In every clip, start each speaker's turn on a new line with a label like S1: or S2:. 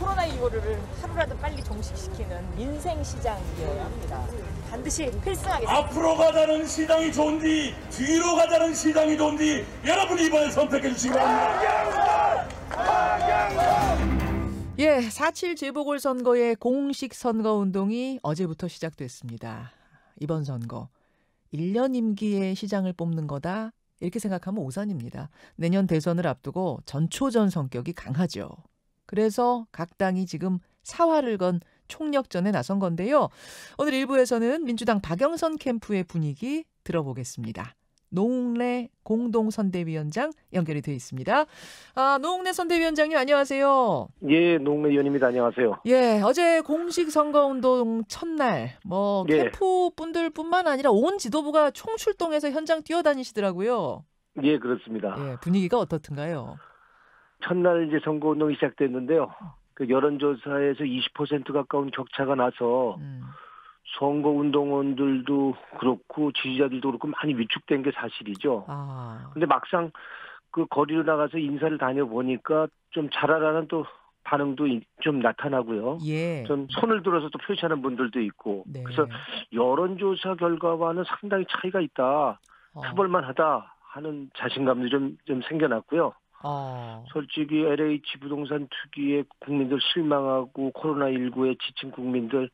S1: 코로나19를 하루라도 빨리 종식시키는 민생시장이어야 합니다. 반드시 필승하겠습니다.
S2: 앞으로 가자는 시장이 좋은지 뒤로 가자는 시장이 좋은지 여러분이 이번에 선택해 주시기 바랍니다.
S3: 예, 4.7 재보궐선거의 공식 선거운동이 어제부터 시작됐습니다. 이번 선거 1년 임기의 시장을 뽑는 거다 이렇게 생각하면 오산입니다. 내년 대선을 앞두고 전초전 성격이 강하죠. 그래서 각 당이 지금 사활을 건 총력전에 나선 건데요. 오늘 1부에서는 민주당 박영선 캠프의 분위기 들어보겠습니다. 노웅래 공동선대위원장 연결이 되어 있습니다. 노웅래 선대위원장님 안녕하세요.
S4: 예, 노웅래 의원입니다. 안녕하세요.
S3: 예, 어제 공식 선거운동 첫날
S4: 예.
S3: 캠프 분들뿐만 아니라 온 지도부가 총출동해서 현장 뛰어다니시더라고요.
S4: 예, 그렇습니다.
S3: 예, 분위기가 어떻든가요?
S4: 첫날 이제 선거운동이 시작됐는데요. 그 여론조사에서 20% 가까운 격차가 나서 선거운동원들도 그렇고 지지자들도 그렇고 많이 위축된 게 사실이죠. 근데 막상 그 거리로 나가서 인사를 다녀보니까 좀 잘하라는 또 반응도 좀 나타나고요.
S3: 예.
S4: 좀 손을 들어서 또 표시하는 분들도 있고.
S3: 네.
S4: 그래서 여론조사 결과와는 상당히 차이가 있다. 해볼만 하다 하는 자신감도 좀 생겨났고요. 솔직히 LH 부동산 투기에 국민들 실망하고 코로나19에 지친 국민들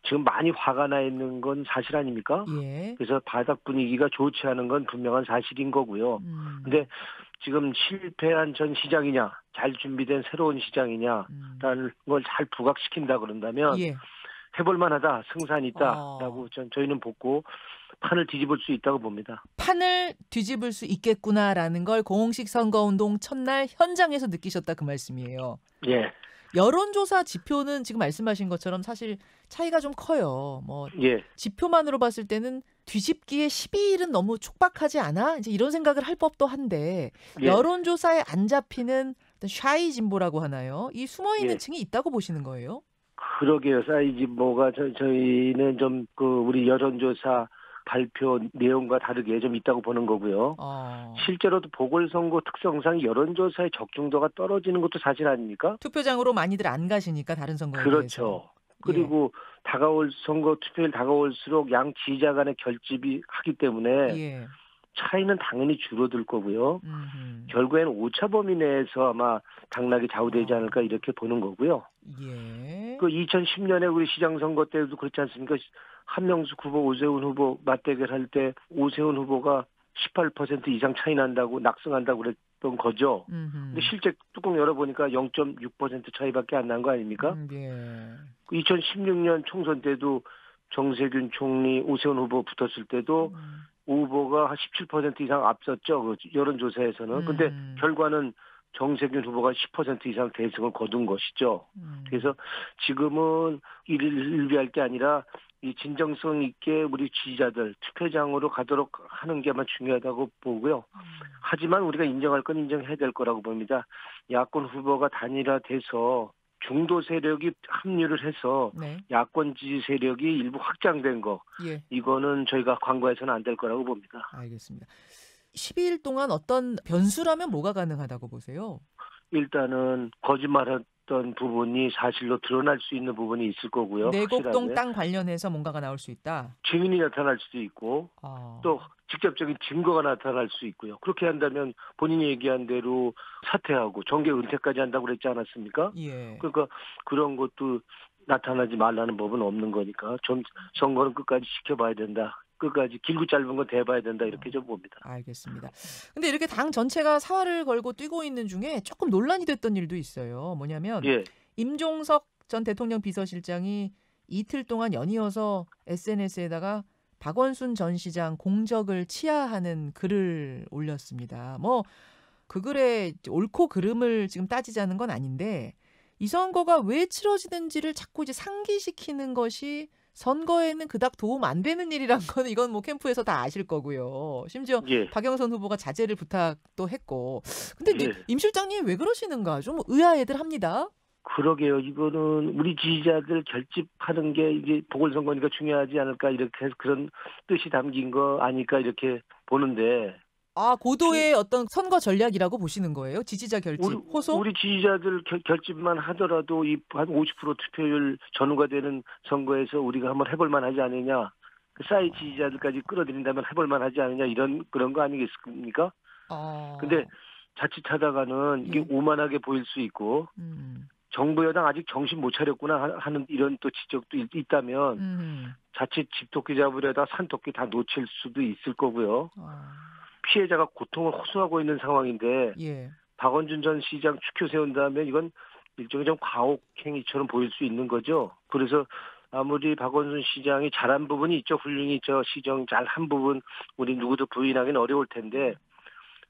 S4: 지금 많이 화가 나 있는 건 사실 아닙니까?
S3: 예.
S4: 그래서 바닥 분위기가 좋지 않은 건 분명한 사실인 거고요. 근데 지금 실패한 전 시장이냐, 잘 준비된 새로운 시장이냐라는 걸 잘 부각시킨다 그런다면
S3: 예.
S4: 해볼만 하다, 승산이 있다라고 저희는 보고 판을 뒤집을 수 있다고 봅니다.
S3: 판을 뒤집을 수 있겠구나라는 걸 공식 선거운동 첫날 현장에서 느끼셨다 그 말씀이에요.
S4: 예.
S3: 여론조사 지표는 지금 말씀하신 것처럼 사실 차이가 좀 커요.
S4: 예.
S3: 지표만으로 봤을 때는 뒤집기에 12일은 너무 촉박하지 않아? 이제 이런 생각을 할 법도 한데
S4: 예.
S3: 여론조사에 안 잡히는 어떤 샤이 진보라고 하나요? 이 숨어있는
S4: 예.
S3: 층이 있다고 보시는 거예요?
S4: 그러게요. 사이즈 뭐가 저희는 좀 그 우리 여론조사 발표 내용과 다르게 좀 있다고 보는 거고요. 실제로도 보궐선거 특성상 여론조사의 적중도가 떨어지는 것도 사실 아닙니까?
S3: 투표장으로 많이들 안 가시니까 다른 선거에 비해서.
S4: 그렇죠. 그리고 다가올 선거 투표일 다가올수록 양 지지자 간의 결집이 하기 때문에
S3: 예.
S4: 차이는 당연히 줄어들 거고요. 결국에는 오차 범위 내에서 아마 당락이 좌우되지 않을까 이렇게 보는 거고요.
S3: 예.
S4: 그 2010년에 우리 시장 선거 때도 그렇지 않습니까? 한명숙 후보, 오세훈 후보 맞대결할 때 오세훈 후보가 18% 이상 차이 난다고 낙승한다고 그랬던 거죠. 근데 실제 뚜껑 열어보니까 0.6% 차이밖에 안 난 거 아닙니까?
S3: 예.
S4: 2016년 총선 때도 정세균 총리, 오세훈 후보 붙었을 때도 오 후보가 한 17% 이상 앞섰죠. 그 여론조사에서는. 근데 결과는 정세균 후보가 10% 이상 대승을 거둔 것이죠. 그래서 지금은 일비할 게 아니라 이 진정성 있게 우리 지지자들 투표장으로 가도록 하는 게 아마 중요하다고 보고요. 하지만 우리가 인정할 건 인정해야 될 거라고 봅니다. 야권 후보가 단일화돼서 중도 세력이 합류를 해서
S3: 네.
S4: 야권 지지 세력이 일부 확장된 거.
S3: 예.
S4: 이거는 저희가 광고해서는 안 될 거라고 봅니다.
S3: 알겠습니다. 12일 동안 어떤 변수라면 뭐가 가능하다고 보세요?
S4: 일단은 거짓말했던 부분이 사실로 드러날 수 있는 부분이 있을 거고요.
S3: 내곡동
S4: 확실하게.
S3: 땅 관련해서 뭔가가 나올 수 있다.
S4: 증인이 나타날 수도 있고 또 직접적인 증거가 나타날 수 있고요. 그렇게 한다면 본인이 얘기한 대로 사퇴하고 정계 은퇴까지 한다고 그랬지 않았습니까?
S3: 예.
S4: 그러니까 그런 것도 나타나지 말라는 법은 없는 거니까 좀 선거는 끝까지 지켜봐야 된다. 끝까지 길고 짧은 건 대봐야 된다 이렇게 좀 봅니다.
S3: 알겠습니다. 근데 이렇게 당 전체가 사활을 걸고 뛰고 있는 중에 조금 논란이 됐던 일도 있어요. 뭐냐면
S4: 예.
S3: 임종석 전 대통령 비서실장이 이틀 동안 연이어서 SNS에다가 박원순 전 시장 공적을 치하하는 글을 올렸습니다. 그 글에 옳고 그름을 지금 따지자는 건 아닌데 이 선거가 왜 치러지는지를 자꾸 이제 상기시키는 것이 선거에는 그닥 도움 안 되는 일이란 거는 이건 캠프에서 다 아실 거고요. 심지어
S4: 예.
S3: 박영선 후보가 자제를 부탁도 했고. 근데
S4: 예.
S3: 임 실장님 왜 그러시는가 좀 의아해들 합니다.
S4: 그러게요. 이거는 우리 지지자들 결집하는 게 이게 보궐선거니까 중요하지 않을까 이렇게 해서 그런 뜻이 담긴 거 아닐까 이렇게 보는데.
S3: 아, 고도의 어떤 선거 전략이라고 보시는 거예요? 지지자 결집, 호소?
S4: 우리 지지자들 결집만 하더라도 이 한 50% 투표율 전후가 되는 선거에서 우리가 한번 해볼 만하지 않느냐. 그 싸이 지지자들까지 끌어들인다면 해볼 만하지 않느냐 그런 거 아니겠습니까? 근데 자칫하다가는 이게 오만하게 보일 수 있고 정부 여당 아직 정신 못 차렸구나 하는 이런 또 지적도 있다면 자칫 집토끼 잡으려다 산토끼 다 놓칠 수도 있을 거고요. 피해자가 고통을 호소하고 있는 상황인데
S3: 예.
S4: 박원준 전 시장 추켜 세운다면 이건 일종의 좀 가혹행위처럼 보일 수 있는 거죠. 그래서 아무리 박원순 시장이 잘한 부분이 있죠. 훌륭히 시정 잘한 부분 우리 누구도 부인하기는 어려울 텐데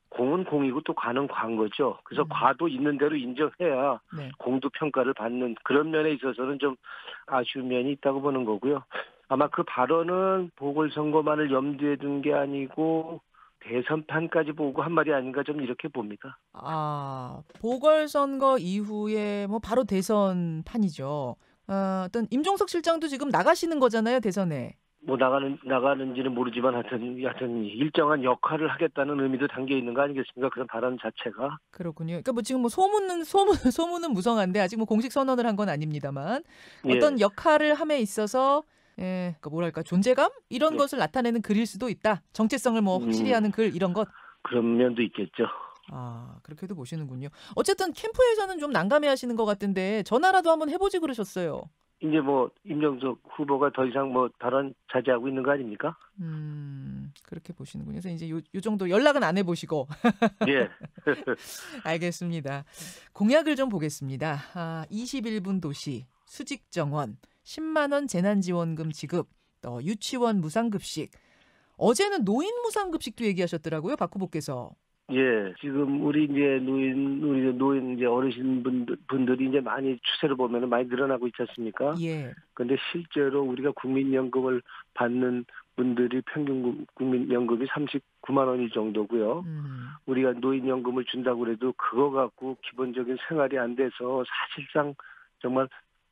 S4: 공은 공이고 또 과는 과인 거죠. 그래서 과도 있는 대로 인정해야
S3: 네.
S4: 공도 평가를 받는 그런 면에 있어서는 좀 아쉬운 면이 있다고 보는 거고요. 아마 그 발언은 보궐선거만을 염두에 둔 게 아니고 대선판까지 보고 한 말이 아닌가 좀 이렇게 봅니다.
S3: 아, 보궐선거 이후에 뭐 바로 대선판이죠. 어떤 임종석 실장도 지금 나가시는 거잖아요, 대선에.
S4: 뭐 나가는지는 모르지만 하여튼 일정한 역할을 하겠다는 의미도 담겨 있는 거 아니겠습니까? 그런 발언 자체가.
S3: 그렇군요. 그러니까 뭐 지금 뭐 소문은 무성한데 아직 뭐 공식 선언을 한 건 아닙니다만 어떤
S4: 예.
S3: 역할을 함에 있어서 그러니까 뭐랄까 존재감 이런
S4: 예.
S3: 것을 나타내는 글일 수도 있다. 정체성을 뭐 확실히 하는 글 이런 것.
S4: 그런 면도 있겠죠.
S3: 아, 그렇게도 보시는군요. 어쨌든 캠프에서는 좀 난감해하시는 것 같은데 전화라도 한번 해보지 그러셨어요.
S4: 이제 뭐 임종석 후보가 더 이상 뭐 발언 자제하고 있는 거 아닙니까?
S3: 그렇게 보시는군요. 그래서 이제 요 정도 연락은 안 해보시고.
S4: 예.
S3: 알겠습니다. 공약을 좀 보겠습니다. 21분 도시, 수직 정원, 10만 원 재난지원금 지급, 또 유치원 무상급식. 어제는 노인 무상급식도 얘기하셨더라고요, 박 후보께서.
S4: 예. 지금 우리 이제 노인 이제 어르신 분들이 이제 많이 추세를 보면은 많이 늘어나고 있지 않습니까?
S3: 예.
S4: 근데 실제로 우리가 국민연금을 받는 분들이 평균 국민연금이 39만 원이 정도고요. 우리가 노인연금을 준다고 그래도 그거 갖고 기본적인 생활이 안 돼서 사실상 정말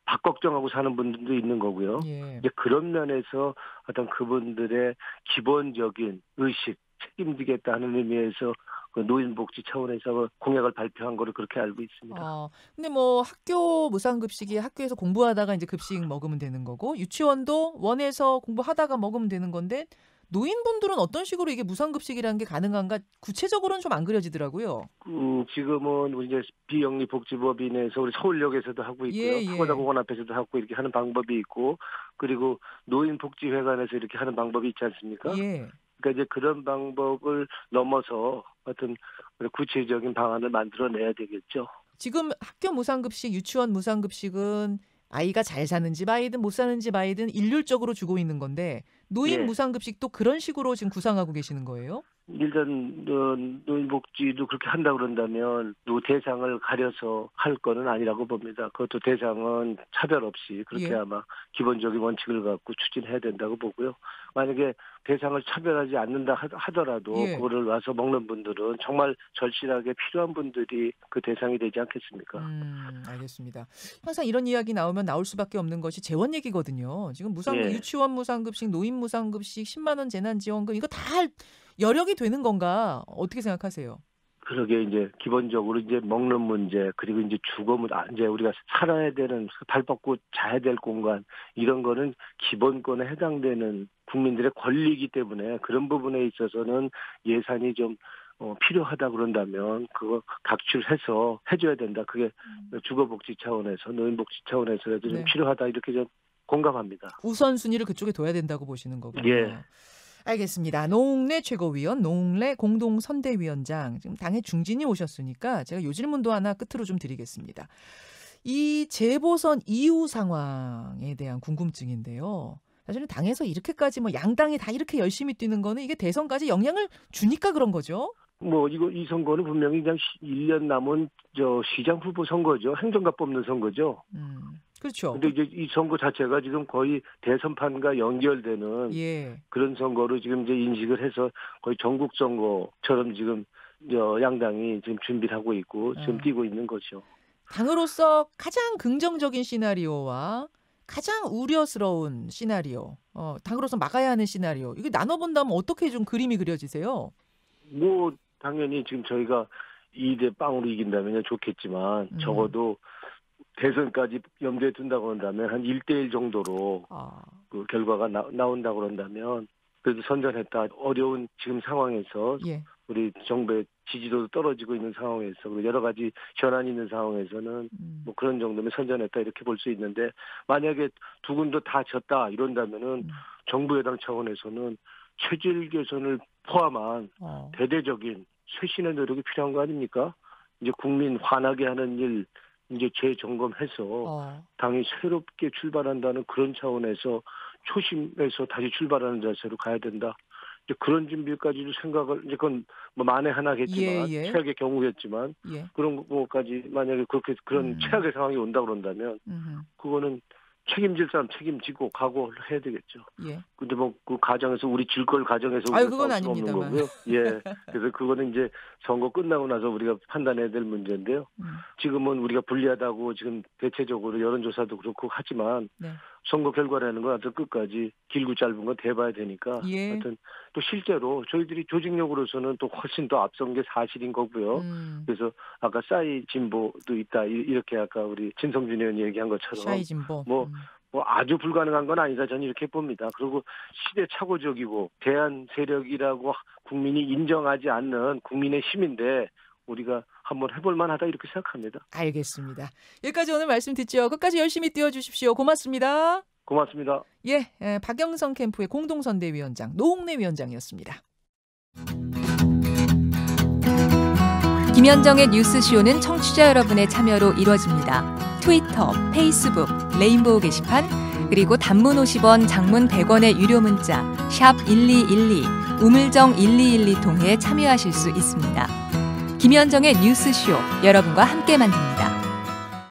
S4: 밥 걱정하고 사는 분들도 있는 거고요.
S3: 예.
S4: 이제 그런 면에서 어떤 그분들의 기본적인 의식, 책임지겠다는 의미에서 그 노인복지 차원에서 공약을 발표한 거를 그렇게 알고 있습니다.
S3: 근데 뭐 학교 무상급식이 학교에서 공부하다가 이제 급식 먹으면 되는 거고 유치원도 원에서 공부하다가 먹으면 되는 건데 노인분들은 어떤 식으로 이게 무상급식이라는 게 가능한가 구체적으로는 좀 안 그려지더라고요.
S4: 지금은 우리 이제 비영리복지법인에서 우리 서울역에서도 하고 있고요. 파고다공원 앞에서도 하고 이렇게 하는 방법이 있고 그리고 노인복지회관에서 이렇게 하는 방법이 있지 않습니까?
S3: 예.
S4: 그러니까 이제 그런 방법을 넘어서 어떤 구체적인 방안을 만들어내야 되겠죠.
S3: 지금 학교 무상급식, 유치원 무상급식은 아이가 잘 사는 집 아이든 못 사는 집 아이든 일률적으로 주고 있는 건데 노인
S4: 예.
S3: 무상급식도 그런 식으로 지금 구상하고 계시는 거예요?
S4: 일단 노인복지도 그렇게 한다 그런다면 대상을 가려서 할 거는 아니라고 봅니다. 그것도 대상은 차별 없이 그렇게
S3: 예.
S4: 아마 기본적인 원칙을 갖고 추진해야 된다고 보고요. 만약에 대상을 차별하지 않는다 하더라도
S3: 예.
S4: 그거를 와서 먹는 분들은 정말 절실하게 필요한 분들이 그 대상이 되지 않겠습니까?
S3: 알겠습니다. 항상 이런 이야기 나오면 나올 수밖에 없는 것이 재원 얘기거든요. 지금
S4: 예.
S3: 유치원 무상급식, 노인 무상급식, 10만 원 재난지원금 이거 다 여력이 되는 건가? 어떻게 생각하세요?
S4: 그러게 이제 기본적으로 이제 먹는 문제 그리고 이제 이제 우리가 살아야 되는 발 뻗고 자야 될 공간 이런 거는 기본권에 해당되는 국민들의 권리이기 때문에 그런 부분에 있어서는 예산이 좀 필요하다 그런다면 그거 각출해서 해줘야 된다. 그게 주거복지 차원에서 노인복지 차원에서라도
S3: 네.
S4: 좀 필요하다 이렇게 좀 공감합니다.
S3: 우선순위를 그쪽에 둬야 된다고 보시는 거군요.
S4: 예.
S3: 알겠습니다. 노웅래 최고위원, 노웅래 공동선대위원장. 지금 당의 중진이 오셨으니까 제가 요 질문도 하나 끝으로 좀 드리겠습니다. 이 재보선 이후 상황에 대한 궁금증인데요. 사실은 당에서 이렇게까지 뭐 양당이 다 이렇게 열심히 뛰는 거는 이게 대선까지 영향을 주니까 그런 거죠.
S4: 이 선거는 분명히 그냥 1년 남은 시장 후보 선거죠. 행정가 뽑는 선거죠.
S3: 그렇죠.
S4: 근데 이제 이 선거 자체가 지금 거의 대선판과 연결되는
S3: 예.
S4: 그런 선거로 지금 이제 인식을 해서 거의 전국 선거처럼 지금 양당이 지금 준비를 하고 있고 지금 뛰고 있는 거죠.
S3: 당으로서 가장 긍정적인 시나리오와 가장 우려스러운 시나리오, 당으로서 막아야 하는 시나리오, 이게 나눠본다면 어떻게 좀 그림이 그려지세요?
S4: 뭐 당연히 지금 저희가 2대 0으로 이긴다면 좋겠지만 적어도 대선까지 염두에 둔다고 한다면 한 1대1 정도로 그 결과가 나온다고 그런다면 그래도 선전했다. 어려운 지금 상황에서
S3: 예.
S4: 우리 정부의 지지도도 떨어지고 있는 상황에서 그리고 여러 가지 현안이 있는 상황에서는 뭐 그런 정도면 선전했다 이렇게 볼 수 있는데 만약에 두 군도 다 졌다 이런다면은 정부 여당 차원에서는 체질 개선을 포함한 대대적인 쇄신의 노력이 필요한 거 아닙니까? 이제 국민 화나게 하는 일 이제 재점검해서 당이 새롭게 출발한다는 그런 차원에서 초심에서 다시 출발하는 자세로 가야 된다. 이제 그런 준비까지도 생각을 이제 그건 뭐 만에 하나겠지만
S3: 예.
S4: 최악의 경우겠지만 그런 것까지 만약에 그렇게 그런 최악의 상황이 온다 그런다면 그거는 책임질 사람 책임지고 각오를 해야 되겠죠.
S3: 예.
S4: 근데 뭐 그 가정에서 우리 질 걸 가정에서
S3: 아유,
S4: 우리가
S3: 그건
S4: 싸울 수 없는
S3: 아닙니다만.
S4: 거고요. 예. 그래서 그거는 이제 선거 끝나고 나서 우리가 판단해야 될 문제인데요. 지금은 우리가 불리하다고 지금 대체적으로 여론조사도 그렇고 하지만
S3: 네.
S4: 선거 결과라는 건 하여튼 끝까지 길고 짧은 건 대봐야 되니까
S3: 예.
S4: 하여튼 또 실제로 저희들이 조직력으로서는 또 훨씬 더 앞선 게 사실인 거고요. 그래서 아까 싸이 진보도 있다 이렇게 아까 우리 진성준 의원이 얘기한 것처럼
S3: 샤이 진보.
S4: 뭐 아주 불가능한 건 아니다 저는 이렇게 봅니다. 그리고 시대착오적이고 대한 세력이라고 국민이 인정하지 않는 국민의 힘인데 우리가 한번 해볼 만하다 이렇게 생각합니다.
S3: 알겠습니다. 여기까지 오늘 말씀 듣죠. 끝까지 열심히 뛰어주십시오. 고맙습니다.
S4: 고맙습니다.
S3: 예, 박영선 캠프의 공동선대위원장 노홍래 위원장이었습니다.
S5: 김현정의 뉴스쇼는 청취자 여러분의 참여로 이루어집니다. 트위터, 페이스북, 레인보우 게시판, 그리고 단문 50원, 장문 100원의 유료 문자 샵 1212, 우물정 1212 통해 참여하실 수 있습니다. 김현정의 뉴스쇼, 여러분과 함께 만듭니다.